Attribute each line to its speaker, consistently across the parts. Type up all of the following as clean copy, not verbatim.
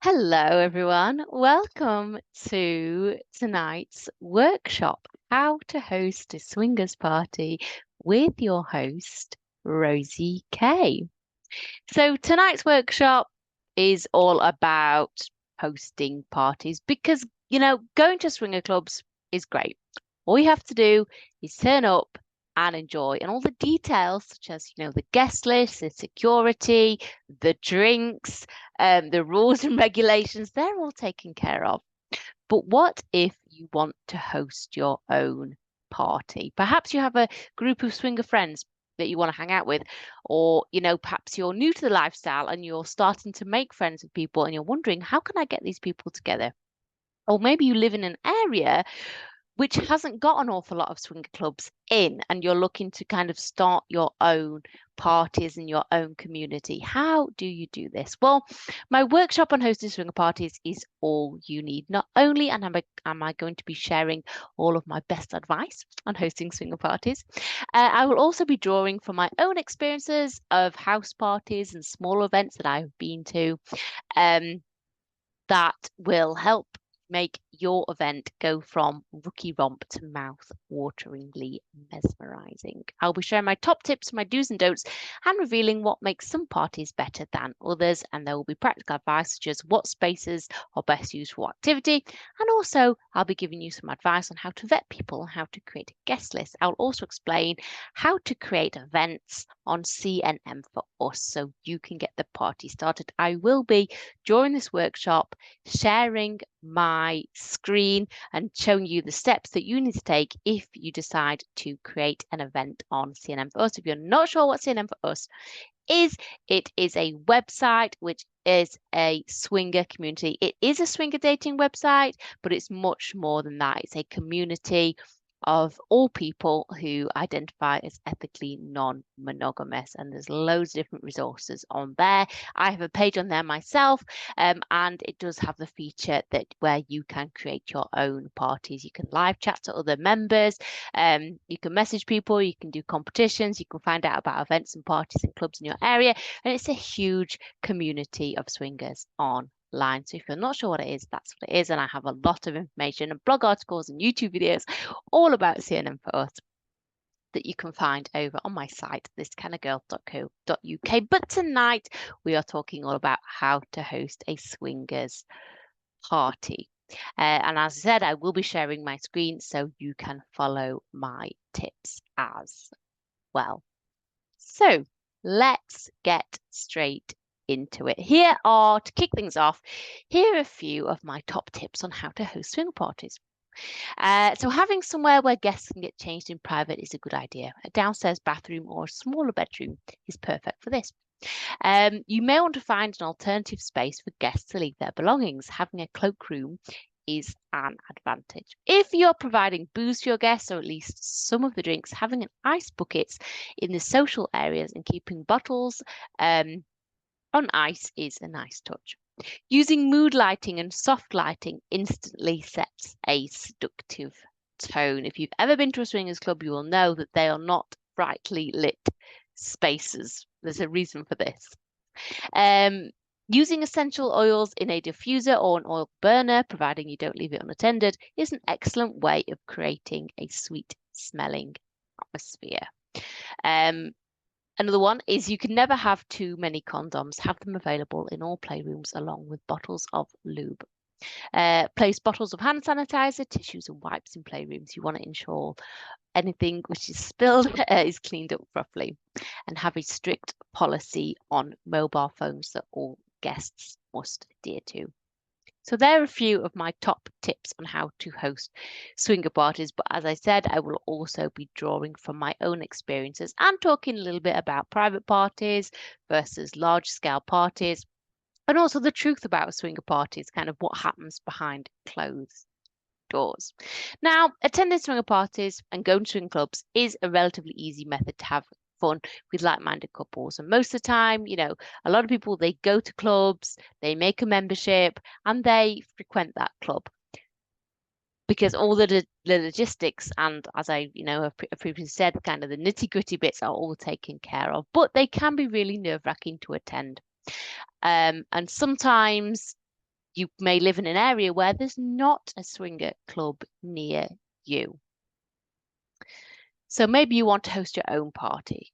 Speaker 1: Hello, everyone. Welcome to tonight's workshop, How to Host a Swingers Party with your host, Rosie K. So tonight's workshop is all about hosting parties because, going to swinger clubs is great. All you have to do is turn up and enjoy, and all the details, such as, the guest list, the security, the drinks, the rules and regulations, they're all taken care of. But what if you want to host your own party? Perhaps you have a group of swinger friends that you want to hang out with, or perhaps you're new to the lifestyle and you're starting to make friends with people and you're wondering, how can I get these people together? Or maybe you live in an area which hasn't got an awful lot of swinger clubs in, and you're looking to kind of start your own parties in your own community. How do you do this? Well, my workshop on hosting swinger parties is all you need. Not only am I going to be sharing all of my best advice on hosting swinger parties, I will also be drawing from my own experiences of house parties and small events that I've been to. That will help make your event go from rookie romp to mouth-wateringly mesmerising. I'll be sharing my top tips, my do's and don'ts, and revealing what makes some parties better than others. And there will be practical advice such as what spaces are best used for what activity. And also, I'll be giving you some advice on how to vet people and how to create a guest list. I'll also explain how to create events on CNM for us so you can get the party started. I will be, during this workshop, sharing my screen and showing you the steps that you need to take if you decide to create an event on CNM for Us. If you're not sure what CNM for Us is, it is a website which is a swinger community. It is a swinger dating website, but it's much more than that. It's a community of all people who identify as ethically non-monogamous, and there's loads of different resources on there. I have a page on there myself, and it does have the feature that where you can create your own parties. You can live chat to other members, you can message people, you can do competitions, you can find out about events and parties and clubs in your area, and it's a huge community of swingers online. So if you're not sure what it is, that's what it is. And I have a lot of information and blog articles and YouTube videos all about CNM for Us that you can find over on my site, thiskindofgirl.co.uk. But tonight we are talking all about how to host a swingers party. And as I said, I will be sharing my screen so you can follow my tips as well. So let's get straight into it. To kick things off, here are a few of my top tips on how to host swinger parties. So having somewhere where guests can get changed in private is a good idea. A downstairs bathroom or a smaller bedroom is perfect for this. You may want to find an alternative space for guests to leave their belongings. Having a cloakroom is an advantage. If you're providing booze for your guests, or at least some of the drinks, having an ice buckets in the social areas and keeping bottles on ice is a nice touch. Using mood lighting and soft lighting instantly sets a seductive tone. If you've ever been to a swingers club, you will know that they are not brightly lit spaces. There's a reason for this. Using essential oils in a diffuser or an oil burner, providing you don't leave it unattended, is an excellent way of creating a sweet smelling atmosphere. Another one is you can never have too many condoms. Have them available in all playrooms along with bottles of lube. Place bottles of hand sanitizer, tissues and wipes in playrooms. You want to ensure anything which is spilled is cleaned up properly, and have a strict policy on mobile phones that all guests must adhere to. So there are a few of my top tips on how to host swinger parties. But as I said, I will also be drawing from my own experiences and talking a little bit about private parties versus large scale parties, and also the truth about swinger parties, kind of what happens behind closed doors. Now, attending swinger parties and going to swing clubs is a relatively easy method to have fun with like-minded couples, and most of the time, a lot of people, they go to clubs, they make a membership, and they frequent that club because all the logistics and, as I have previously said, kind of the nitty-gritty bits are all taken care of, but they can be really nerve-wracking to attend. And sometimes You may live in an area where there's not a swinger club near you. So maybe you want to host your own party.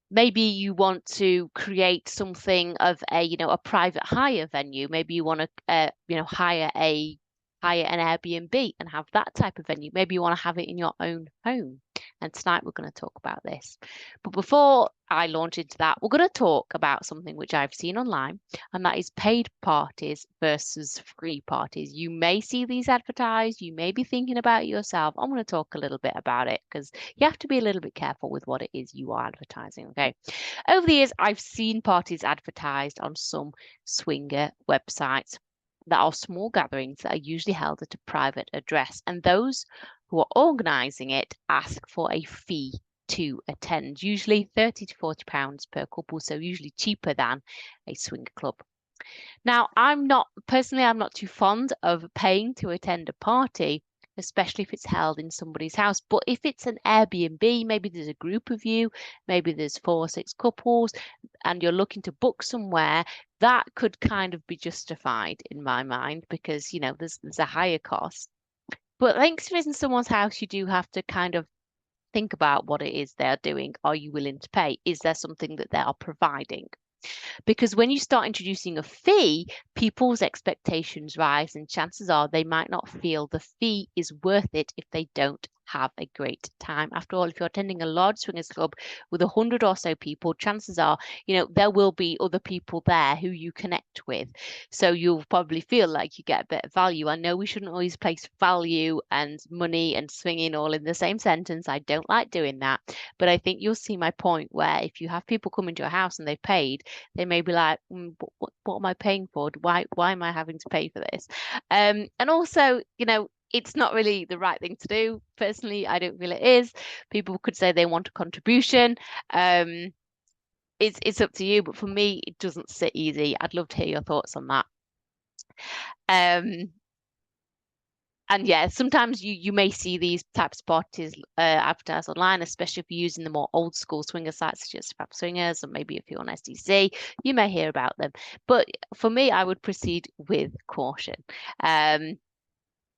Speaker 1: Maybe you want to create something of a private hire venue. Maybe you want to hire an Airbnb and have that type of venue. Maybe you want to have it in your own home. And tonight we're going to talk about this. But before I launch into that, we're going to talk about something which I've seen online, and that is paid parties versus free parties. You may see these advertised, you may be thinking about it yourself. I'm going to talk a little bit about it because you have to be a little bit careful with what it is you are advertising, okay? Over the years, I've seen parties advertised on some swinger websites that are small gatherings that are usually held at a private address, and those who are organising it ask for a fee to attend, usually 30 to 40 pounds per couple, so usually cheaper than a swinger club. Now, I'm not too fond of paying to attend a party, especially if it's held in somebody's house. But if it's an Airbnb, maybe there's a group of you, maybe there's 4 or 6 couples, and you're looking to book somewhere, that could kind of be justified in my mind because, there's a higher cost. But I think if it's in someone's house, you do have to kind of think about what it is they're doing. Are you willing to pay? Is there something that they are providing? Because when you start introducing a fee, people's expectations rise, and chances are they might not feel the fee is worth it if they don't have a great time. After all, if you're attending a large swingers club with 100 or so people, chances are, there will be other people there who you connect with. So you'll probably feel like you get a bit of value. I know we shouldn't always place value and money and swinging all in the same sentence. I don't like doing that. But I think you'll see my point where if you have people come into your house and they've paid, they may be like, what am I paying for? Why am I having to pay for this? And also, it's not really the right thing to do. Personally, I don't feel it is. People could say they want a contribution. It's up to you, but for me, it doesn't sit easy. I'd love to hear your thoughts on that. And yeah, sometimes you may see these types of parties advertised online, especially if you're using the more old school swinger sites such as Fab Swingers, or maybe if you're on SDC, you may hear about them. But for me, I would proceed with caution.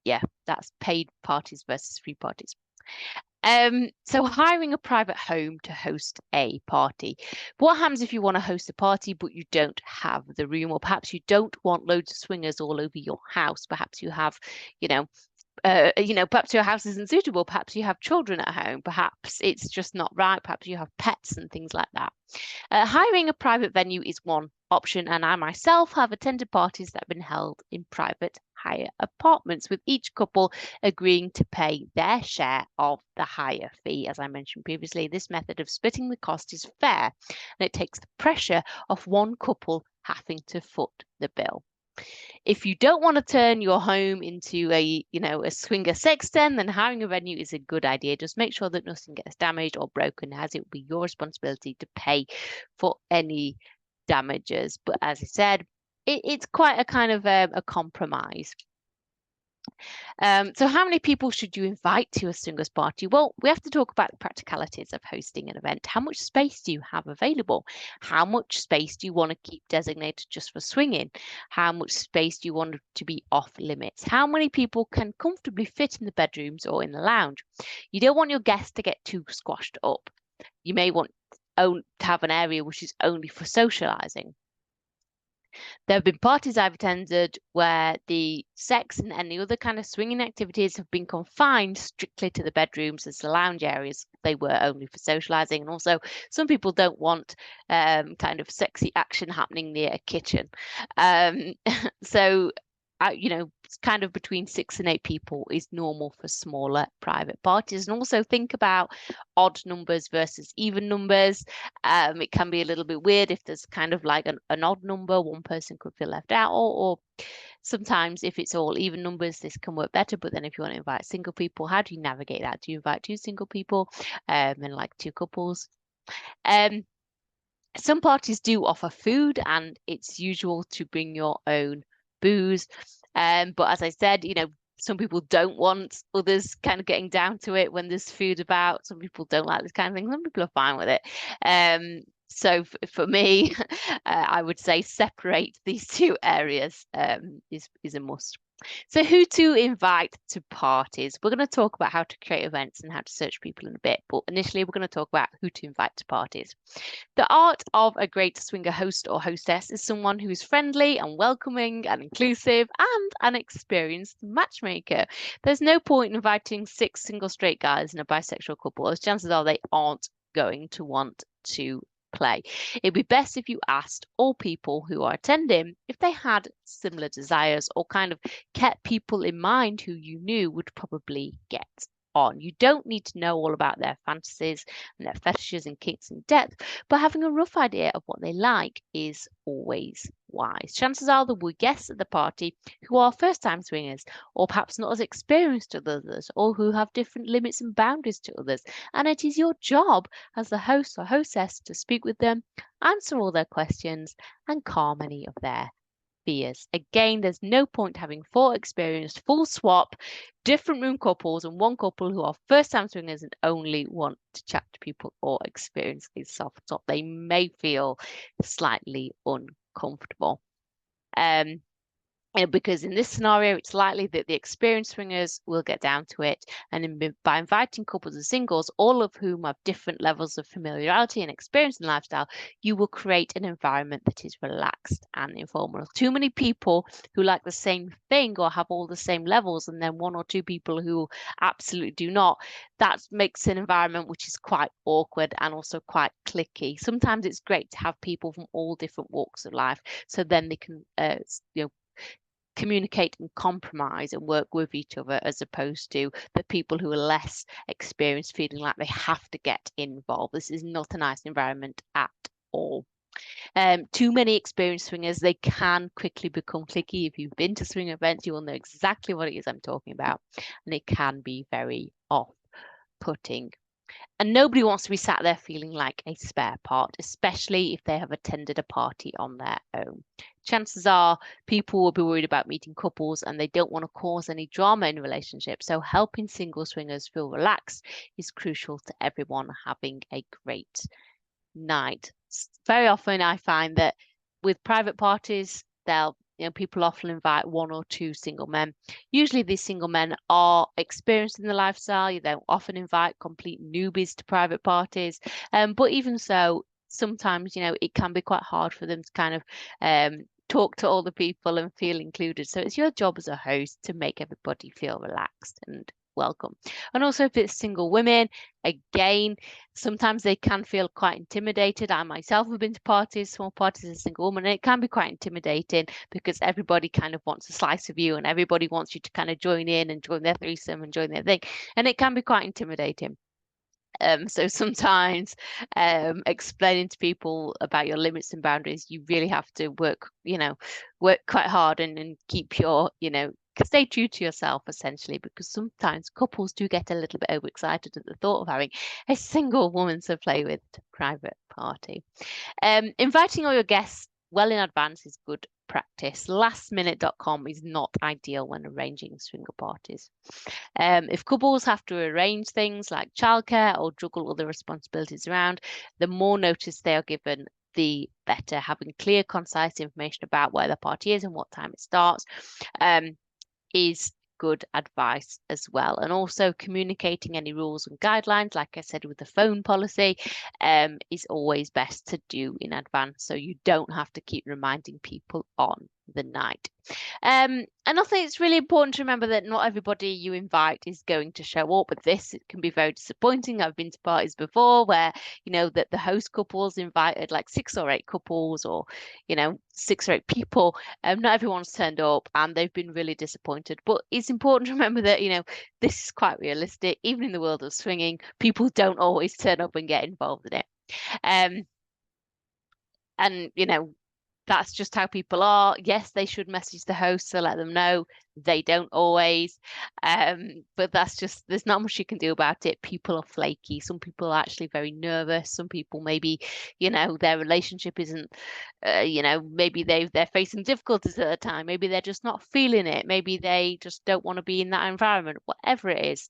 Speaker 1: Yeah, that's paid parties versus free parties. So hiring a private home to host a party. What happens if you want to host a party but you don't have the room, or perhaps you don't want loads of swingers all over your house? Perhaps you have, perhaps your house isn't suitable. Perhaps you have children at home. Perhaps it's just not right. Perhaps you have pets and things like that. Hiring a private venue is one option, and I myself have attended parties that have been held in private hire apartments, with each couple agreeing to pay their share of the hire fee. As I mentioned previously, this method of splitting the cost is fair, and it takes the pressure off one couple having to foot the bill. If you don't want to turn your home into a swinger sex den, then hiring a venue is a good idea. Just make sure that nothing gets damaged or broken, as it will be your responsibility to pay for any damages. But as I said, it's quite a kind of a compromise. So how many people should you invite to a swingers party? Well, we have to talk about the practicalities of hosting an event. How much space do you have available? How much space do you want to keep designated just for swinging? How much space do you want to be off limits? How many people can comfortably fit in the bedrooms or in the lounge? You don't want your guests to get too squashed up. You may want to have an area which is only for socializing. There have been parties I've attended where the sex and any other kind of swinging activities have been confined strictly to the bedrooms as the lounge areas. They were only for socializing. And also, some people don't want kind of sexy action happening near a kitchen. So it's kind of between 6 and 8 people is normal for smaller private parties. And also think about odd numbers versus even numbers. It can be a little bit weird if there's kind of like an odd number, one person could feel left out, or sometimes if it's all even numbers, this can work better. But then if you want to invite single people, how do you navigate that? Do you invite 2 single people and like 2 couples? Some parties do offer food, and it's usual to bring your own booze. But as I said, some people don't want others kind of getting down to it when there's food about. Some people don't like this kind of thing. Some people are fine with it. So for me, I would say separate these two areas is a must. So who to invite to parties? We're going to talk about how to create events and how to search people in a bit, but initially we're going to talk about who to invite to parties. The art of a great swinger host or hostess is someone who is friendly and welcoming and inclusive and an experienced matchmaker. There's no point in inviting 6 single straight guys and a bisexual couple, as chances are they aren't going to want to play. It'd be best if you asked all people who are attending if they had similar desires or kind of kept people in mind who you knew would probably get on. You don't need to know all about their fantasies and their fetishes and kinks in depth, but having a rough idea of what they like is always wise. Chances are there will be guests at the party who are first-time swingers, or perhaps not as experienced as others, or who have different limits and boundaries to others. And it is your job as the host or hostess to speak with them, answer all their questions, and calm any of their fears. Again, there's no point having 4 experienced full swap different room couples and 1 couple who are first time swingers and only want to chat to people or experience a soft top. They may feel slightly uncomfortable. Because in this scenario, it's likely that the experienced swingers will get down to it. And by inviting couples and singles, all of whom have different levels of familiarity and experience in lifestyle, you will create an environment that is relaxed and informal. Too many people who like the same thing or have all the same levels, and then 1 or 2 people who absolutely do not, that makes an environment which is quite awkward and also quite cliquey. Sometimes it's great to have people from all different walks of life, so then they can, communicate and compromise and work with each other, as opposed to the people who are less experienced feeling like they have to get involved. This is not a nice environment at all. Too many experienced swingers, they can quickly become cliquey. If you've been to swing events, you will know exactly what it is I'm talking about, and it can be very off-putting. And nobody wants to be sat there feeling like a spare part, especially if they have attended a party on their own. Chances are people will be worried about meeting couples and they don't want to cause any drama in relationships. So helping single swingers feel relaxed is crucial to everyone having a great night. Very often I find that with private parties, people often invite 1 or 2 single men. Usually these single men are experienced in the lifestyle. You don't often invite complete newbies to private parties. But even so, sometimes, it can be quite hard for them to kind of talk to all the people and feel included. So it's your job as a host to make everybody feel relaxed and welcome. And also if it's single women, again, sometimes they can feel quite intimidated. I myself have been to parties, small parties as a single woman, and it can be quite intimidating because everybody kind of wants a slice of you and everybody wants you to kind of join in and join their threesome and join their thing. And it can be quite intimidating. So sometimes explaining to people about your limits and boundaries, you really have to work quite hard and keep your, stay true to yourself, essentially, because sometimes couples do get a little bit overexcited at the thought of having a single woman to play with to a private party. Inviting all your guests well in advance is good practice. Lastminute.com is not ideal when arranging swinger parties. If couples have to arrange things like childcare or juggle other responsibilities around, the more notice they are given, the better. Having clear, concise information about where the party is and what time it starts is good advice as well. And also communicating any rules and guidelines, like I said with the phone policy, is always best to do in advance, so you don't have to keep reminding people on the night. And I think it's really important to remember that not everybody you invite is going to show up. But this can be very disappointing. I've been to parties before where, that the host couples invited like 6 or 8 couples, or, 6 or 8 people. Not everyone's turned up and they've been really disappointed. But it's important to remember that, this is quite realistic. Even in the world of swinging, people don't always turn up and get involved in it. And, that's just how people are. Yes, they should message the host to let them know. They don't always. But there's not much you can do about it. People are flaky. Some people are actually very nervous. Some people maybe, their relationship isn't, maybe they're facing difficulties at the time. Maybe they're just not feeling it. Maybe they just don't want to be in that environment. Whatever it is,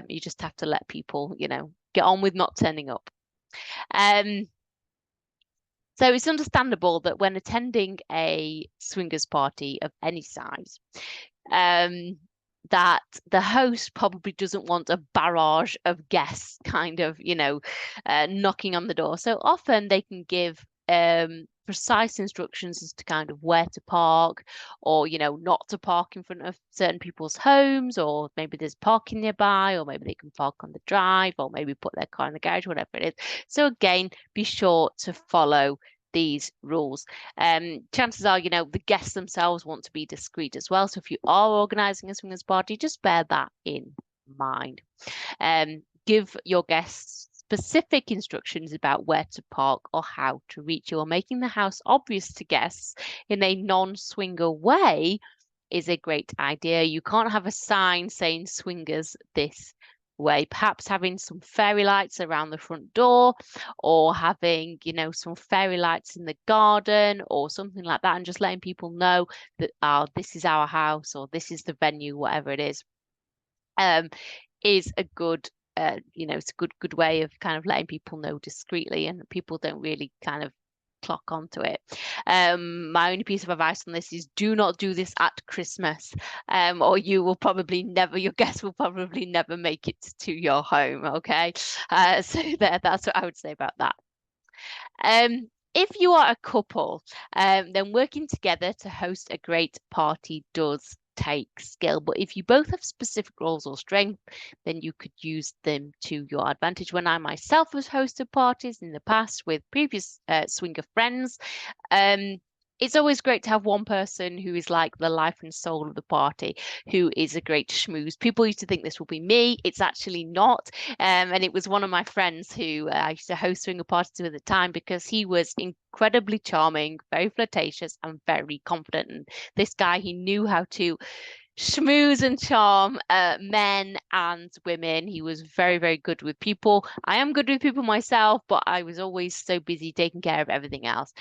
Speaker 1: you just have to let people, get on with not turning up. So it's understandable that when attending a swingers party of any size, um, that the host probably doesn't want a barrage of guests kind of, knocking on the door. So often they can give precise instructions as to kind of where to park, or, not to park in front of certain people's homes, or maybe there's parking nearby, or maybe they can park on the drive, or maybe put their car in the garage, whatever it is. So again, be sure to follow these rules. Chances are, the guests themselves want to be discreet as well. So if you are organizing a swingers party, just bear that in mind. Give your guests specific instructions about where to park or how to reach you, or making the house obvious to guests in a non-swinger way is a great idea. You can't have a sign saying swingers this way. Perhaps having some fairy lights around the front door, or having, some fairy lights in the garden or something like that, and just letting people know that, this is our house, or this is the venue, whatever it is a good it's a good way of kind of letting people know discreetly, and people don't really kind of clock onto it. My only piece of advice on this is do not do this at Christmas, or you will probably never, your guests will probably never make it to your home. Okay, so that's what I would say about that. If you are a couple, then working together to host a great party does take skill. But if you both have specific roles or strength, then you could use them to your advantage. When I myself has hosted parties in the past with previous swinger friends, it's always great to have one person who is like the life and soul of the party, who is a great schmooze. People used to think this will be me. It's actually not. And it was one of my friends who I used to host swinger parties with at the time, because he was incredibly charming, very flirtatious, and very confident. And this guy, he knew how to schmooze and charm men and women. He was very, very good with people. I am good with people myself, but I was always so busy taking care of everything else.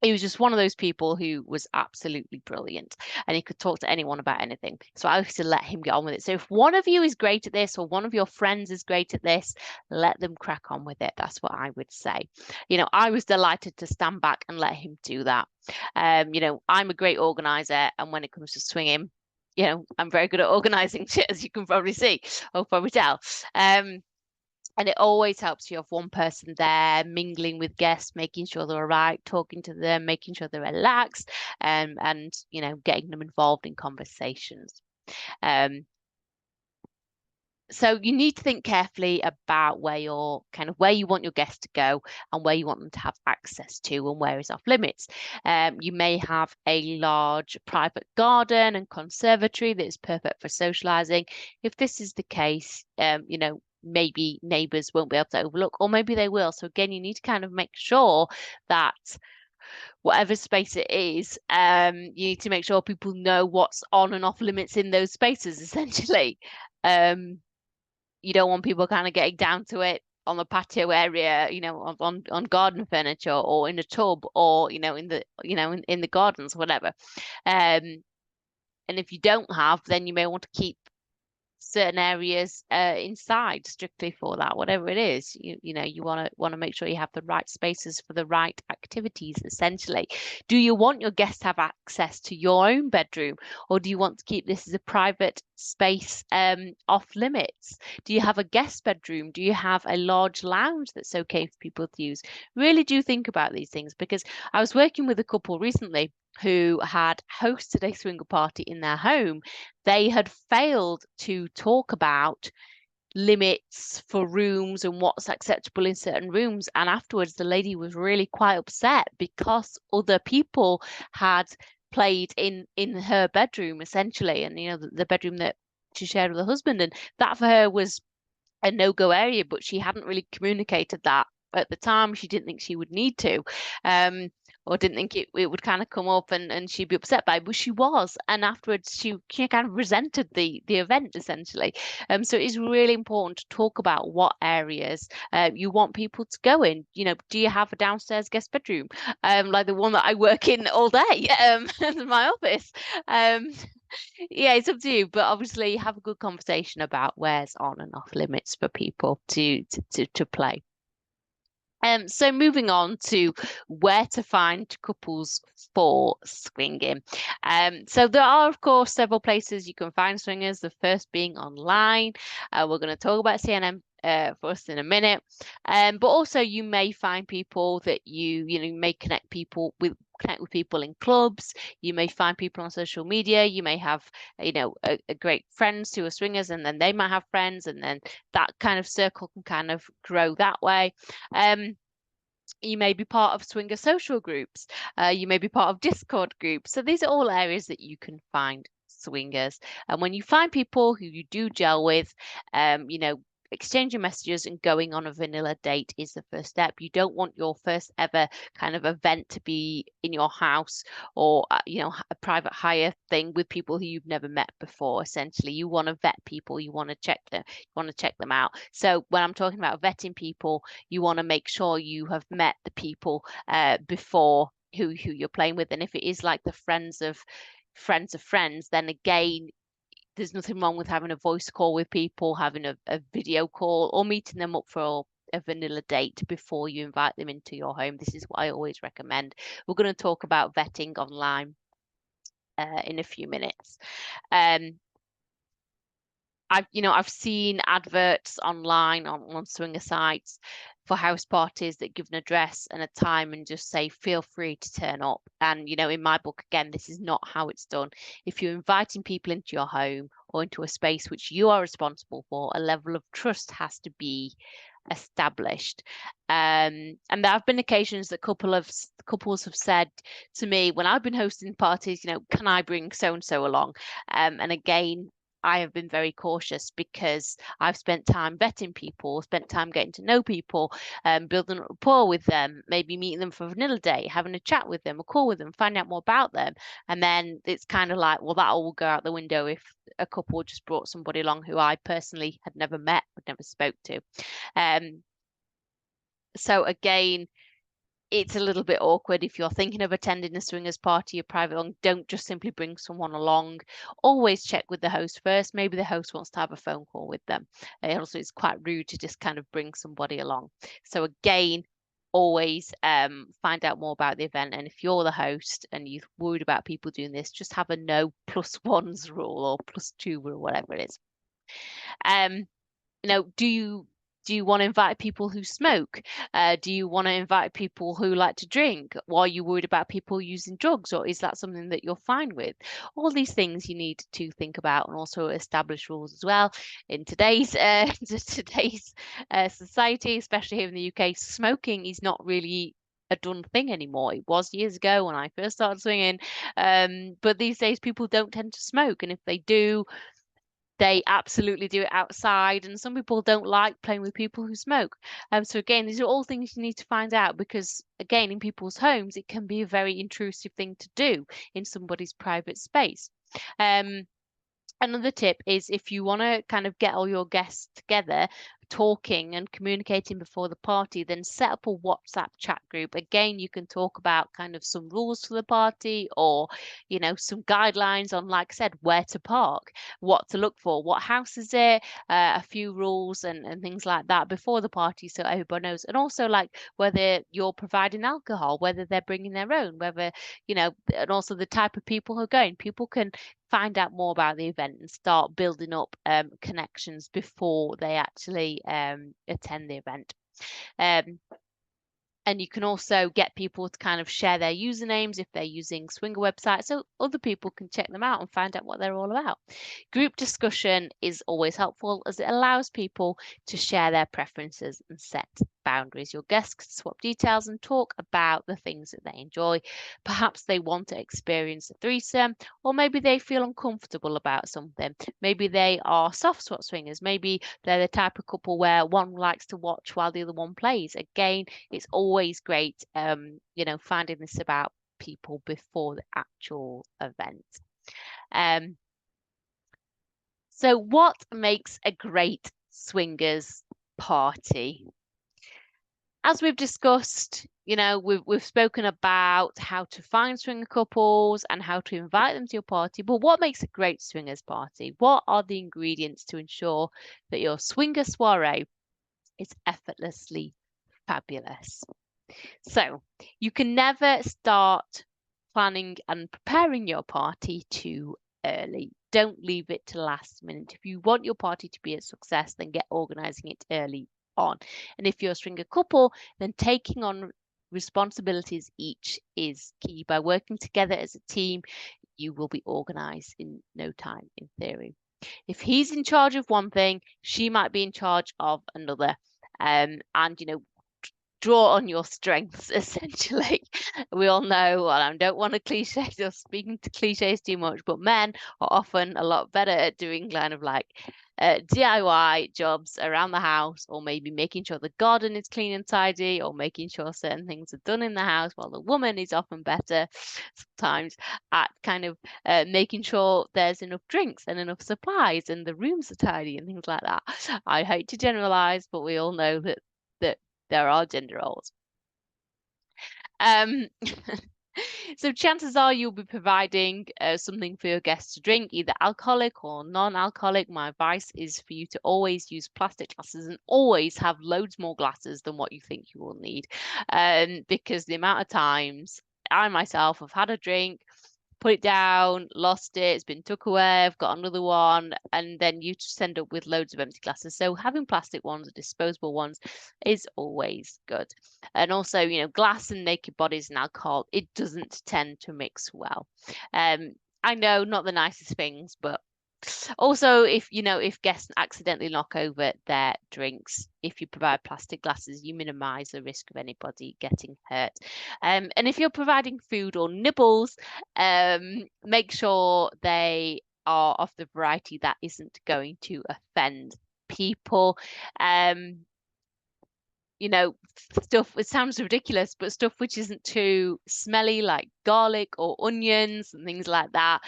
Speaker 1: He was just one of those people who was absolutely brilliant, and he could talk to anyone about anything. So I used to let him get on with it. So if one of you is great at this, or one of your friends is great at this, let them crack on with it. That's what I would say. I was delighted to stand back and let him do that. I'm a great organizer, and when it comes to swinging, I'm very good at organizing shit, as you can probably see or probably tell. And it always helps you have one person there mingling with guests, making sure they're all right, talking to them, making sure they're relaxed, and getting them involved in conversations. So you need to think carefully about where you want your guests to go, and where you want them to have access to, and where is off limits. You may have a large private garden and conservatory that is perfect for socializing. If this is the case, maybe neighbors won't be able to overlook, or maybe they will. So again, you need to kind of make sure that whatever space it is, you need to make sure people know what's on and off limits in those spaces, essentially. You don't want people kind of getting down to it on the patio area, on garden furniture, or in a tub, or in the gardens, whatever. And if you don't have, then you may want to keep certain areas inside strictly for that, whatever it is. You want to make sure you have the right spaces for the right activities, essentially. Do you want your guests to have access to your own bedroom, or do you want to keep this as a private space off limits? Do you have a guest bedroom? Do you have a large lounge that's okay for people to use? Really do think about these things, because I was working with a couple recently who had hosted a swinger party in their home. They had failed to talk about limits for rooms and what's acceptable in certain rooms. And afterwards, the lady was really quite upset, because other people had played in her bedroom, essentially, and the bedroom that she shared with her husband, and that for her was a no-go area, but she hadn't really communicated that at the time. She didn't think she would need to, or didn't think it would kind of come up and she'd be upset by it, but she was. And afterwards, she kind of resented the event, essentially. So it's really important to talk about what areas you want people to go in. Do you have a downstairs guest bedroom, like the one that I work in all day, in my office? Yeah, it's up to you, but obviously have a good conversation about where's on and off limits for people to play. So moving on to where to find couples for swinging. So there are, of course, several places you can find swingers. The first being online. We're going to talk about CNM for us in a minute. But also you may find people that you may connect with people in clubs. You may find people on social media. You may have, a great friends who are swingers, and then they might have friends, and then that kind of circle can kind of grow that way. You may be part of swinger social groups. You may be part of Discord groups. So these are all areas that you can find swingers. And when you find people who you do gel with, exchanging messages and going on a vanilla date is the first step. You don't want your first ever kind of event to be in your house or, a private hire thing with people who you've never met before. Essentially, you want to vet people. You want to check them out. So when I'm talking about vetting people, you want to make sure you have met the people before who you're playing with. And if it is like the friends of friends, then again, there's nothing wrong with having a voice call with people, having a video call, or meeting them up for a vanilla date before you invite them into your home. This is what I always recommend. We're going to talk about vetting online in a few minutes. I've seen adverts online on swinger sites for house parties that give an address and a time and just say feel free to turn up. And in my book, again, this is not how it's done. If you're inviting people into your home or into a space which you are responsible for, a level of trust has to be established. And there have been occasions that couples have said to me when I've been hosting parties, can I bring so and so along? And again, I have been very cautious because I've spent time vetting people, spent time getting to know people, building a rapport with them, maybe meeting them for a vanilla date, having a chat with them, a call with them, finding out more about them. And then it's kind of like, well, that all will go out the window if a couple just brought somebody along who I personally had never met, had never spoke to. So again, it's a little bit awkward if you're thinking of attending a swingers party, a private one. Don't just simply bring someone along. Always check with the host first. Maybe the host wants to have a phone call with them. And also, it's quite rude to just kind of bring somebody along. So again, always find out more about the event. And if you're the host and you're worried about people doing this, just have a no +1s rule or +2 rule, whatever it is. Do you want to invite people who smoke? Do you want to invite people who like to drink? Or are you worried about people using drugs? Or is that something that you're fine with? All these things you need to think about and also establish rules as well. In today's society, especially here in the UK, smoking is not really a done thing anymore. It was years ago when I first started swinging. But these days people don't tend to smoke. And if they do, they absolutely do it outside, and some people don't like playing with people who smoke. So again, these are all things you need to find out because again, in people's homes, it can be a very intrusive thing to do in somebody's private space. Another tip is if you want to kind of get all your guests together, talking and communicating before the party, then set up a WhatsApp chat group. Again, you can talk about kind of some rules for the party or, some guidelines on, like I said, where to park, what to look for, what house is it, a few rules and things like that before the party so everybody knows. And also like whether you're providing alcohol, whether they're bringing their own, whether, and also the type of people who are going. People can find out more about the event and start building up connections before they actually attend the event. And you can also get people to kind of share their usernames if they're using swinger websites so other people can check them out and find out what they're all about. Group discussion is always helpful as it allows people to share their preferences and set boundaries. Your guests can swap details and talk about the things that they enjoy. Perhaps they want to experience a threesome, or maybe they feel uncomfortable about something. Maybe they are soft swap swingers. Maybe they're the type of couple where one likes to watch while the other one plays. Again, it's always great, finding this about people before the actual event. So what makes a great swingers party? As we've discussed, we've spoken about how to find swinger couples and how to invite them to your party. But what makes a great swingers party? What are the ingredients to ensure that your swinger soiree is effortlessly Fabulous. So you can never start planning and preparing your party too early. Don't leave it to last minute. If you want your party to be a success, then get organizing it early on. And if you're a swinger couple, then taking on responsibilities each is key. By working together as a team, you will be organized in no time, in theory. If he's in charge of one thing, she might be in charge of another. And draw on your strengths, essentially. We all know, well, I don't want to cliche or speaking to cliches too much, but men are often a lot better at doing kind of like DIY jobs around the house, or maybe making sure the garden is clean and tidy, or making sure certain things are done in the house, while the woman is often better sometimes at kind of making sure there's enough drinks and enough supplies and the rooms are tidy and things like that. I hate to generalize, but we all know that there are gender roles. So chances are you'll be providing something for your guests to drink, either alcoholic or non-alcoholic. My advice is for you to always use plastic glasses and always have loads more glasses than what you think you will need. Because the amount of times I myself have had a drink, put it down, lost it, it's been took away, I've got another one, and then you just end up with loads of empty glasses. So having plastic ones or disposable ones is always good. And also, glass and naked bodies and alcohol, it doesn't tend to mix well. I know, not the nicest things, but also if guests accidentally knock over their drinks, if you provide plastic glasses, you minimize the risk of anybody getting hurt. And if you're providing food or nibbles, make sure they are of the variety that isn't going to offend people. Stuff, it sounds ridiculous, but stuff which isn't too smelly, like garlic or onions and things like that,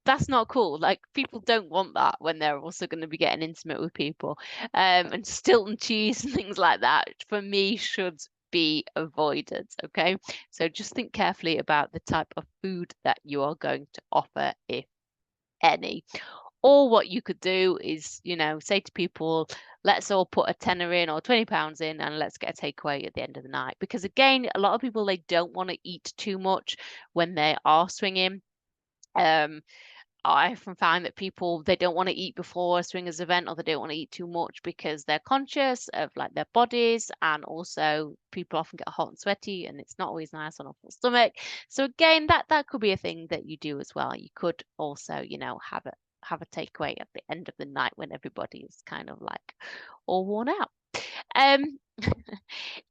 Speaker 1: that's not cool. Like, people don't want that when they're also going to be getting intimate with people. And Stilton cheese and things like that, for me, should be avoided. Okay, so just think carefully about the type of food that you are going to offer, if any. Or what you could do is, say to people, let's all put a tenner in or £20 in and let's get a takeaway at the end of the night. Because again, a lot of people, they don't want to eat too much when they are swinging. I often find that people, they don't want to eat before a swingers event, or they don't want to eat too much because they're conscious of like their bodies, and also people often get hot and sweaty and it's not always nice on a full stomach. So again, that could be a thing that you do as well. You could also, have a takeaway at the end of the night when everybody is kind of like all worn out.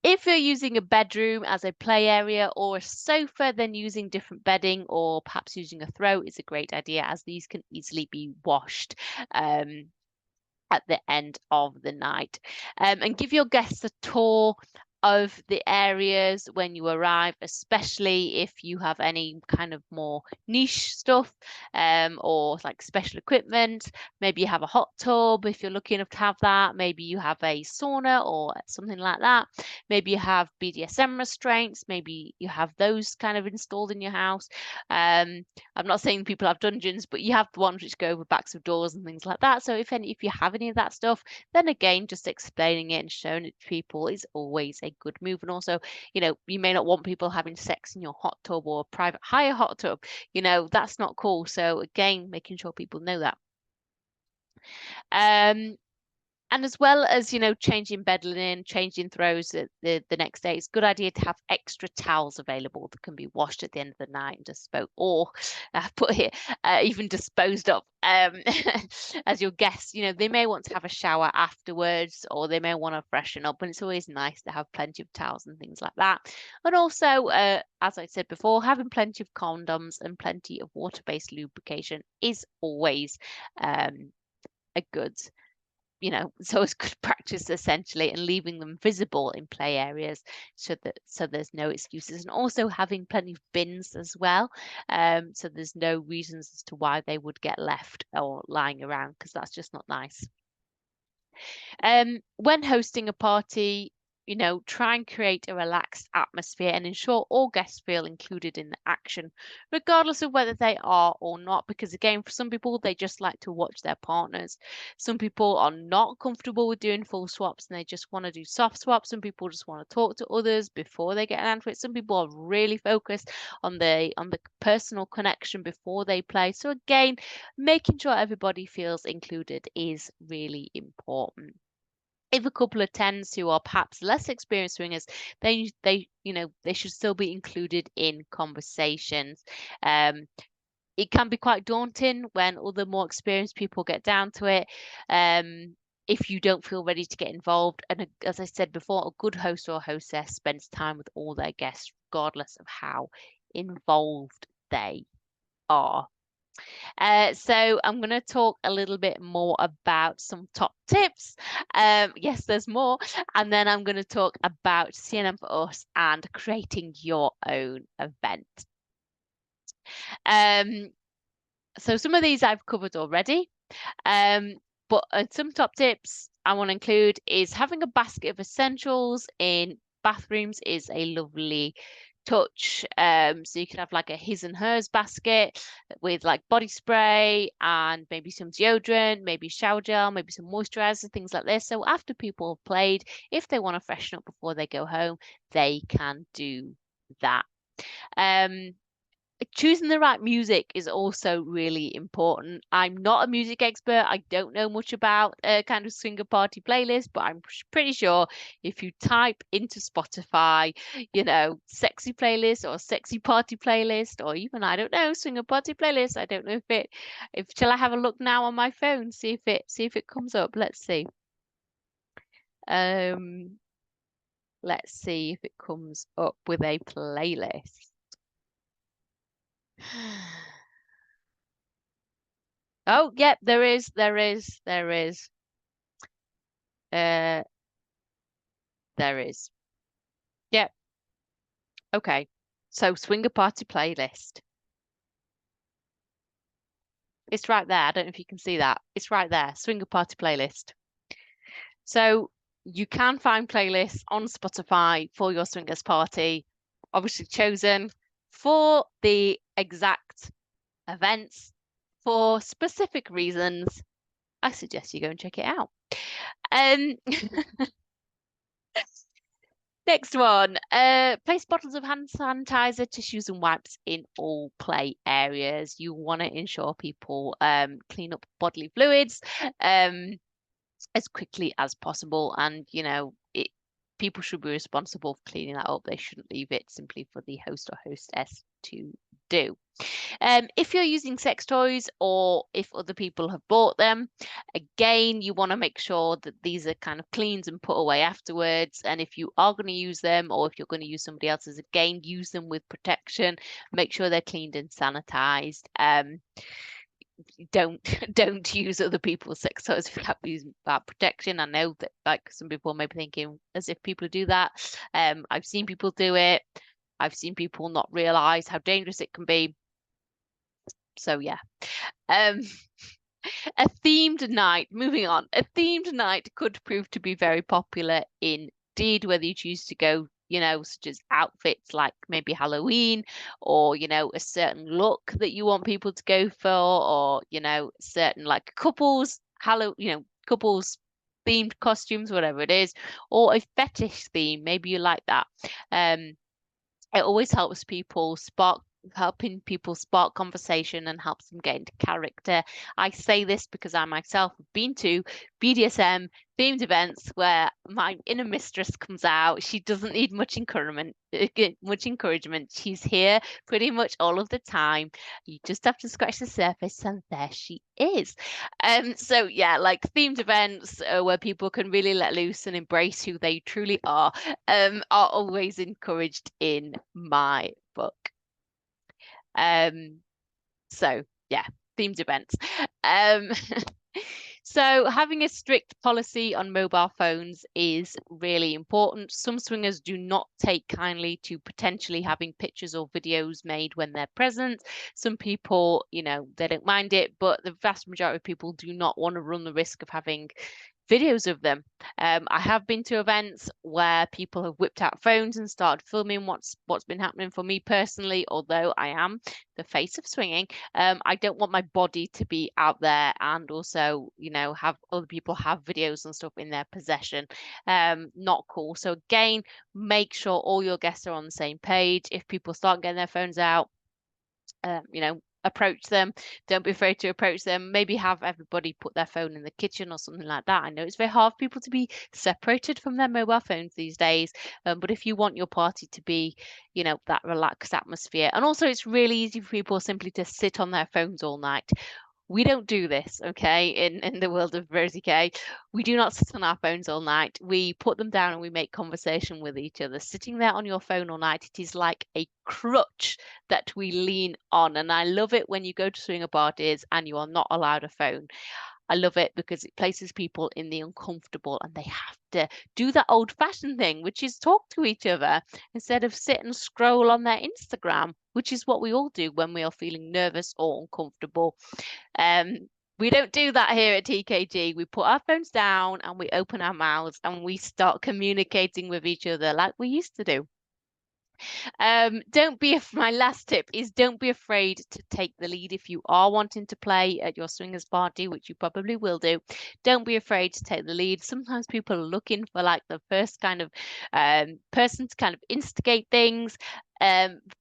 Speaker 1: If you're using a bedroom as a play area or a sofa, then using different bedding or perhaps using a throw is a great idea, as these can easily be washed at the end of the night. And give your guests a tour of the areas when you arrive, especially if you have any kind of more niche stuff, or like special equipment. Maybe you have a hot tub if you're lucky enough to have that. Maybe you have a sauna or something like that. Maybe you have BDSM restraints. Maybe you have those kind of installed in your house. I'm not saying people have dungeons, but you have the ones which go over backs of doors and things like that. So if you have any of that stuff, then again, just explaining it and showing it to people is always a good move. And also, you may not want people having sex in your hot tub or private hire hot tub. That's not cool. So again, making sure people know that. And as well as, changing bed linen, changing throws the next day, it's a good idea to have extra towels available that can be washed at the end of the night and disposed, or put here, even disposed of, as your guests, they may want to have a shower afterwards, or they may want to freshen up, and it's always nice to have plenty of towels and things like that. And also, as I said before, having plenty of condoms and plenty of water-based lubrication is always a good, so it's good practice, essentially, and leaving them visible in play areas so there's no excuses. And also having plenty of bins as well, so there's no reasons as to why they would get left or lying around, because that's just not nice. When hosting a party, you know, try and create a relaxed atmosphere and ensure all guests feel included in the action, regardless of whether they are or not. Because again, for some people, they just like to watch their partners. Some people are not comfortable with doing full swaps and they just want to do soft swaps. Some people just want to talk to others before they get onto it. Some people are really focused on the personal connection before they play. So again, making sure everybody feels included is really important. If a couple attends who are perhaps less experienced swingers, they you know, they should still be included in conversations. It can be quite daunting when other more experienced people get down to it. If you don't feel ready to get involved, and as I said before, a good host or hostess spends time with all their guests, regardless of how involved they are. So I'm going to talk a little bit more about some top tips. Yes, there's more. And then I'm going to talk about CNM for us and creating your own event. So some of these I've covered already. But some top tips I want to include is having a basket of essentials in bathrooms is a lovely touch. So you can have like a his and hers basket with like body spray and maybe some deodorant, maybe shower gel, maybe some moisturizer, things like this. So after people have played, if they want to freshen up before they go home, they can do that. Choosing the right music is also really important. I'm not a music expert. I don't know much about a kind of swinger party playlist, but I'm pretty sure if you type into Spotify, you know, sexy playlist or sexy party playlist, or even, I don't know, swinger party playlist. I don't know if shall I have a look now on my phone, see if it comes up. Let's see. Let's see if it comes up with a playlist. Oh, yep, there is. Uh, there is. Yep. Okay. So swinger party playlist. It's right there. I don't know if you can see that. It's right there. Swinger party playlist. So you can find playlists on Spotify for your swingers party, obviously chosen for the exact events for specific reasons. I suggest you go and check it out. Next one, place bottles of hand sanitizer, tissues and wipes in all play areas. You want to ensure people clean up bodily fluids as quickly as possible. And, you know, people should be responsible for cleaning that up. They shouldn't leave it simply for the host or hostess to do. If you're using sex toys or if other people have bought them, again, you want to make sure that these are kind of cleaned and put away afterwards. And if you are going to use them or if you're going to use somebody else's, again, use them with protection. Make sure they're cleaned and sanitized. Don't use other people's sex toys without using that protection. I know that like some people may be thinking as if people do that. I've seen people do it. I've seen people not realize how dangerous it can be. So yeah. A themed night, moving on. A themed night could prove to be very popular indeed, whether you choose to go, you know, such as outfits like maybe Halloween or, you know, a certain look that you want people to go for, or, you know, certain like couples, couples themed costumes, whatever it is, or a fetish theme. Maybe you like that. It always helps people helping people spark conversation and helps them get into character. I say this because I myself have been to BDSM themed events where my inner mistress comes out. She doesn't need much encouragement. She's here pretty much all of the time. You just have to scratch the surface and there she is. So yeah, like themed events where people can really let loose and embrace who they truly are always encouraged in my book. So yeah, themed events. So having a strict policy on mobile phones is really important. Some swingers do not take kindly to potentially having pictures or videos made when they're present. Some people, you know, they don't mind it, but the vast majority of people do not want to run the risk of having videos of them. I have been to events where people have whipped out phones and started filming what's been happening. For me personally, although I am the face of swinging, I don't want my body to be out there, and also, you know, have other people have videos and stuff in their possession. Not cool. So again, make sure all your guests are on the same page. If people start getting their phones out, you know, approach them. Don't be afraid to approach them. Maybe have everybody put their phone in the kitchen or something like that. I know it's very hard for people to be separated from their mobile phones these days, but if you want your party to be, you know, that relaxed atmosphere, and also it's really easy for people simply to sit on their phones all night. We don't do this, okay, in the world of Rosie K. We do not sit on our phones all night. We put them down and we make conversation with each other. Sitting there on your phone all night, it is like a crutch that we lean on. And I love it when you go to swinger parties and you are not allowed a phone. I love it because it places people in the uncomfortable, and they have to do that old-fashioned thing, which is talk to each other instead of sit and scroll on their Instagram, which is what we all do when we are feeling nervous or uncomfortable. We don't do that here at TKG. We put our phones down and we open our mouths and we start communicating with each other like we used to do. My last tip is don't be afraid to take the lead if you are wanting to play at your swingers party, which you probably will do. Don't be afraid to take the lead. Sometimes people are looking for like the first kind of person to kind of instigate things.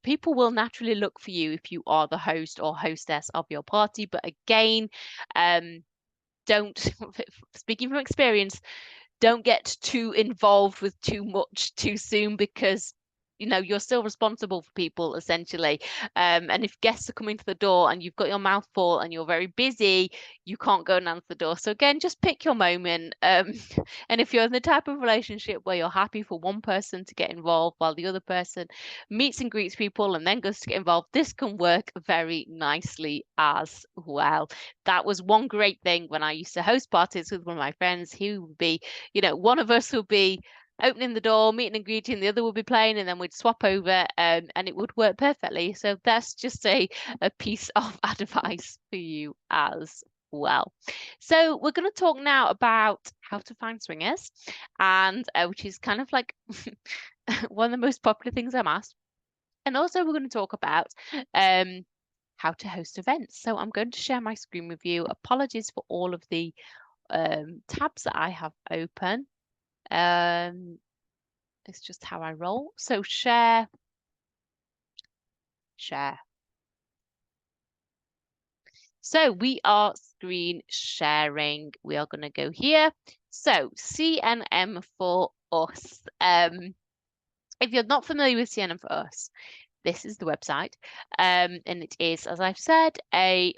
Speaker 1: People will naturally look for you if you are the host or hostess of your party. But again, don't, speaking from experience, don't get too involved with too much too soon, because you know you're still responsible for people essentially, and if guests are coming to the door and you've got your mouth full and you're very busy, you can't go and answer the door. So again, just pick your moment, and if you're in the type of relationship where you're happy for one person to get involved while the other person meets and greets people and then goes to get involved, this can work very nicely as well. That was one great thing when I used to host parties with one of my friends. He would be, you know, one of us would be opening the door, meeting and greeting, the other would be playing, and then we'd swap over, and it would work perfectly. So that's just a piece of advice for you as well. So we're going to talk now about how to find swingers, and which is kind of like one of the most popular things I'm asked. And also we're going to talk about how to host events. So I'm going to share my screen with you. Apologies for all of the tabs that I have open. It's just how I roll. So share. So we are screen sharing. We are going to go here. So CNM for us. If you're not familiar with CNM for us, this is the website, and it is, as I've said, a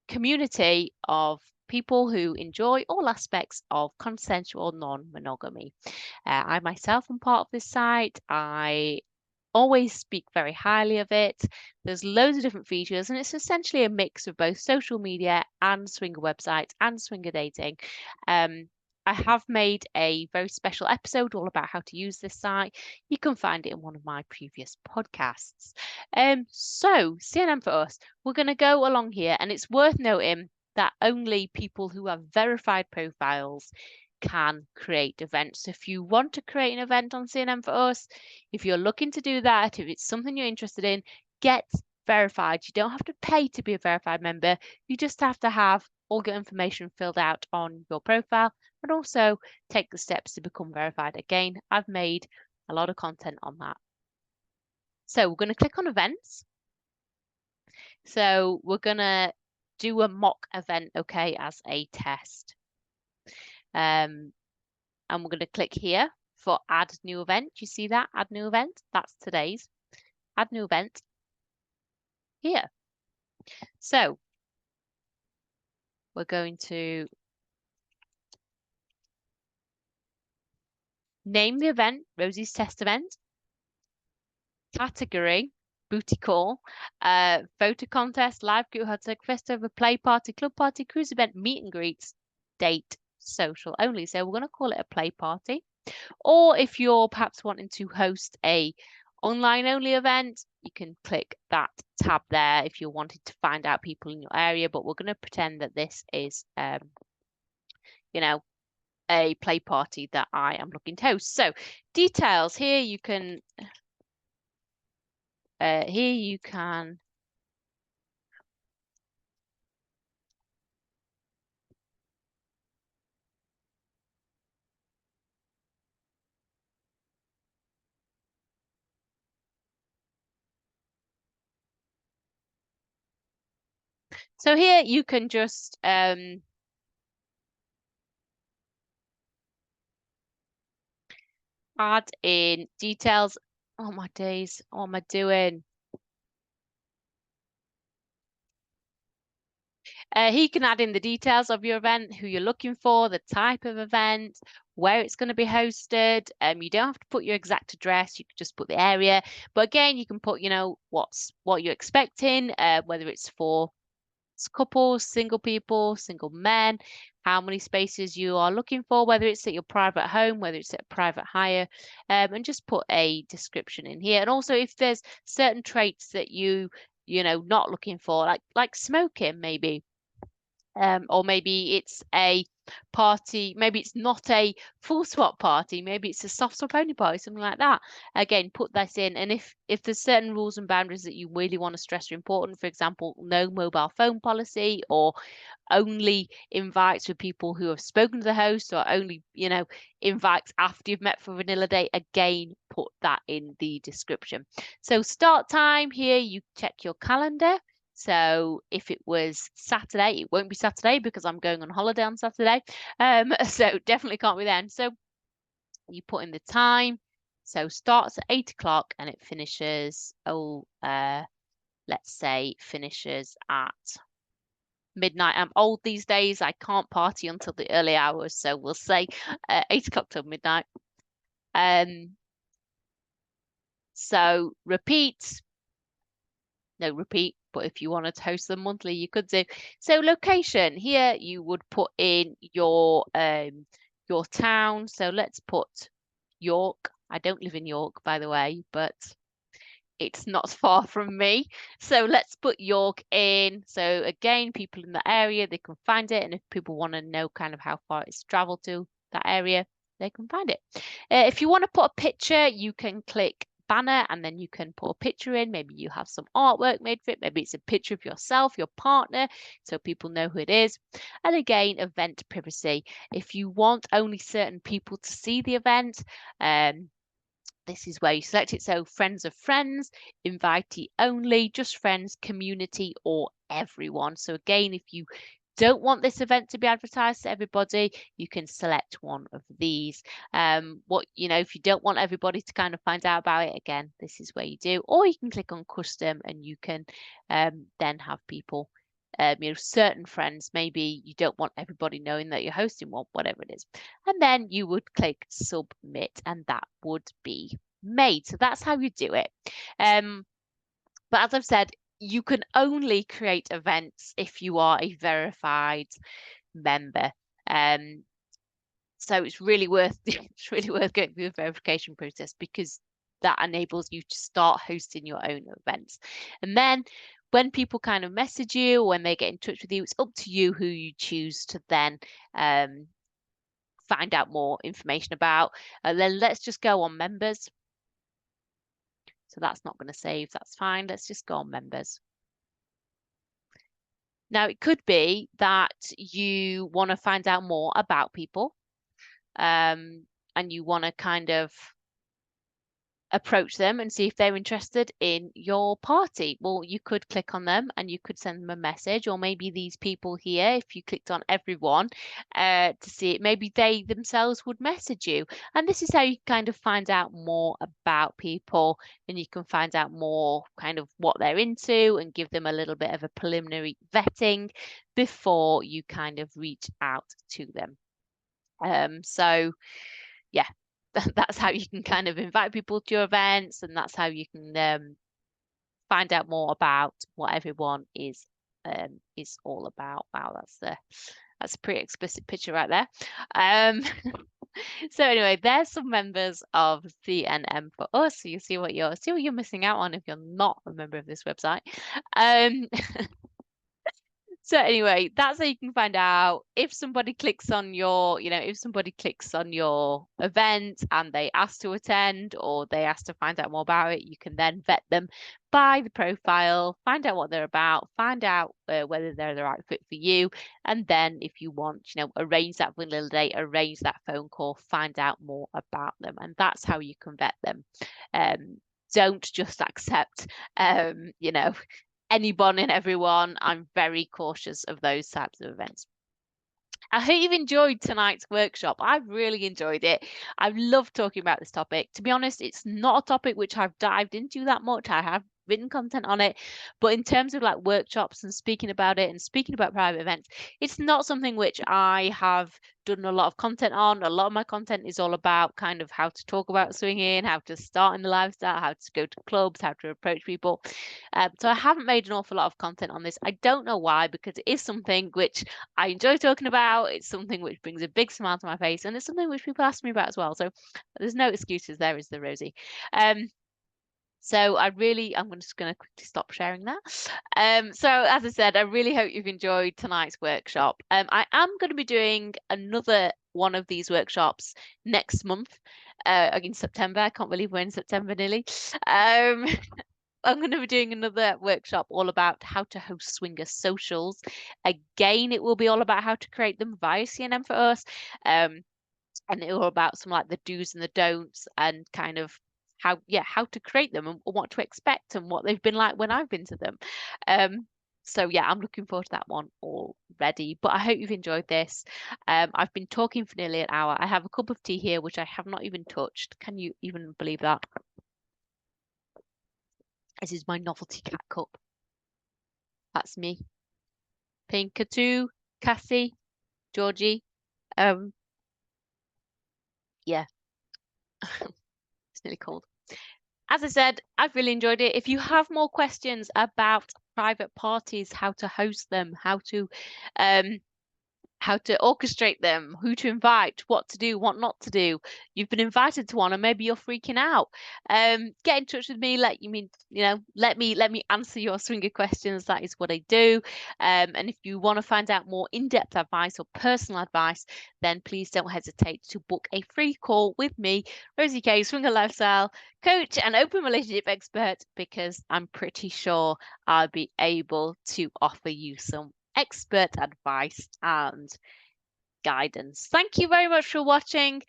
Speaker 1: community of people who enjoy all aspects of consensual non-monogamy. I myself am part of this site. I always speak very highly of it. There's loads of different features, and it's essentially a mix of both social media and swinger websites and swinger dating. I have made a very special episode all about how to use this site. You can find it in one of my previous podcasts. So CNM for us, we're going to go along here, and it's worth noting that only people who have verified profiles can create events. If you want to create an event on CNM for us, if you're looking to do that, if it's something you're interested in, get verified. You don't have to pay to be a verified member. You just have to have all your information filled out on your profile, and also take the steps to become verified. Again, I've made a lot of content on that. So we're going to click on events. So we're going to do a mock event, okay, as a test. And we're going to click here for add new event. You see that? Add new event. That's today's. Add new event here. So we're going to name the event Rosie's test event. Category booty call, photo contest, live group hot tub, festival, play party, club party, cruise event, meet and greets, date, social only. So we're going to call it a play party. Or if you're perhaps wanting to host a online only event, you can click that tab there if you're wanting to find out people in your area. But we're going to pretend that this is, you know, a play party that I am looking to host. So details here, you can so here you can just add in details. Oh my days, what am I doing? He can add in the details of your event, who you're looking for, the type of event, where it's going to be hosted. You don't have to put your exact address. You can just put the area. But again, you can put, what you're expecting, whether it's for couples, single people, single men, how many spaces you are looking for, whether it's at your private home, whether it's at private hire, and just put a description in here. And also if there's certain traits that not looking for, like smoking maybe. Or maybe it's a party, maybe it's not a full swap party, maybe it's a soft swap only party, something like that. Again, put that in. And if there's certain rules and boundaries that you really want to stress are important, for example, no mobile phone policy, or only invites for people who have spoken to the host, or only, invites after you've met for a vanilla date, again, put that in the description. So start time here, you check your calendar. So if it was Saturday, it won't be Saturday because I'm going on holiday on Saturday. So definitely can't be then. So you put in the time. So starts at 8 o'clock and it finishes, let's say finishes at midnight. I'm old these days. I can't party until the early hours. So we'll say 8 o'clock till midnight. So repeat. No, repeat. But if you wanted to host them monthly, you could do. So location here, you would put in your town. So let's put York. I don't live in York, by the way, but it's not far from me. So let's put York in. So again, people in the area, they can find it. And if people want to know kind of how far it's traveled to that area, they can find it. If you want to put a picture, you can click banner and then you can put a picture in. Maybe you have some artwork made for it. Maybe it's a picture of yourself, your partner, so people know who it is. And again, event privacy. If you want only certain people to see the event, this is where you select it. So friends of friends, invitee only, just friends, community, or everyone. So again, if you don't want this event to be advertised to everybody, you can select one of these. If you don't want everybody to kind of find out about it, again, this is where you do. Or you can click on custom and you can then have people, certain friends, maybe you don't want everybody knowing that you're hosting one, whatever it is. And then you would click submit and that would be made. So that's how you do it. But as I've said, you can only create events if you are a verified member. So it's really worth going through the verification process because that enables you to start hosting your own events. And then when people kind of message you, or when they get in touch with you, it's up to you who you choose to then find out more information about. And then let's just go on members. So that's not going to save. That's fine. Let's just go on members. Now, it could be that you want to find out more about people and you want to kind of approach them and see if they're interested in your party. Well, you could click on them and you could send them a message, or maybe these people here, if you clicked on everyone to see it, maybe they themselves would message you. And this is how you kind of find out more about people, and you can find out more kind of what they're into and give them a little bit of a preliminary vetting before you kind of reach out to them. So yeah, that's how you can kind of invite people to your events, and that's how you can find out more about what everyone is all about. Wow, that's a pretty explicit picture right there. So anyway, there's some members of CNM for us. So you see what you're missing out on if you're not a member of this website. So anyway, that's how you can find out if somebody clicks on your, if somebody clicks on your event and they ask to attend or they ask to find out more about it, you can then vet them by the profile, find out what they're about, find out whether they're the right fit for you. And then if you want, arrange that vanilla date, arrange that phone call, find out more about them. And that's how you can vet them. Don't just accept, anyone and everyone. I'm very cautious of those types of events. I hope you've enjoyed tonight's workshop. I've really enjoyed it. I've loved talking about this topic. To be honest, it's not a topic which I've dived into that much. I have written content on it, but in terms of like workshops and speaking about it and speaking about private events, it's not something which I have done a lot of content on. A lot of my content is all about kind of how to talk about swinging, how to start in the lifestyle, how to go to clubs, how to approach people. So I haven't made an awful lot of content on this. I don't know why, because it is something which I enjoy talking about. It's something which brings a big smile to my face, and it's something which people ask me about as well. So there's no excuses there, is there, Rosie? So I'm just going to quickly stop sharing that. So as I said, I really hope you've enjoyed tonight's workshop. I am going to be doing another one of these workshops next month, in September. I can't believe we're in September nearly. I'm going to be doing another workshop all about how to host swinger socials. Again, it will be all about how to create them via CNM for us. And it all about some like the do's and the don'ts and kind of how to create them and what to expect and what they've been like when I've been to them. So yeah, I'm looking forward to that one already. But I hope you've enjoyed this. I've been talking for nearly an hour. I have a cup of tea here which I have not even touched. Can you even believe that? This is my novelty cat cup. That's me. Pinkatoo, Cassie, Georgie. Yeah. It's nearly cold. As I said, I've really enjoyed it. If you have more questions about private parties, how to host them, how to orchestrate them, who to invite, what to do, what not to do. You've been invited to one and maybe you're freaking out. Get in touch with me. Let me answer your swinger questions. That is what I do. And if you want to find out more in-depth advice or personal advice, then please don't hesitate to book a free call with me, Rosie K, swinger lifestyle coach and open relationship expert, because I'm pretty sure I'll be able to offer you some expert advice and guidance. Thank you very much for watching.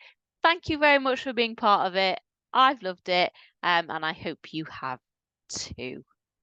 Speaker 1: Thank you very much for being part of it. I've loved it, and I hope you have too.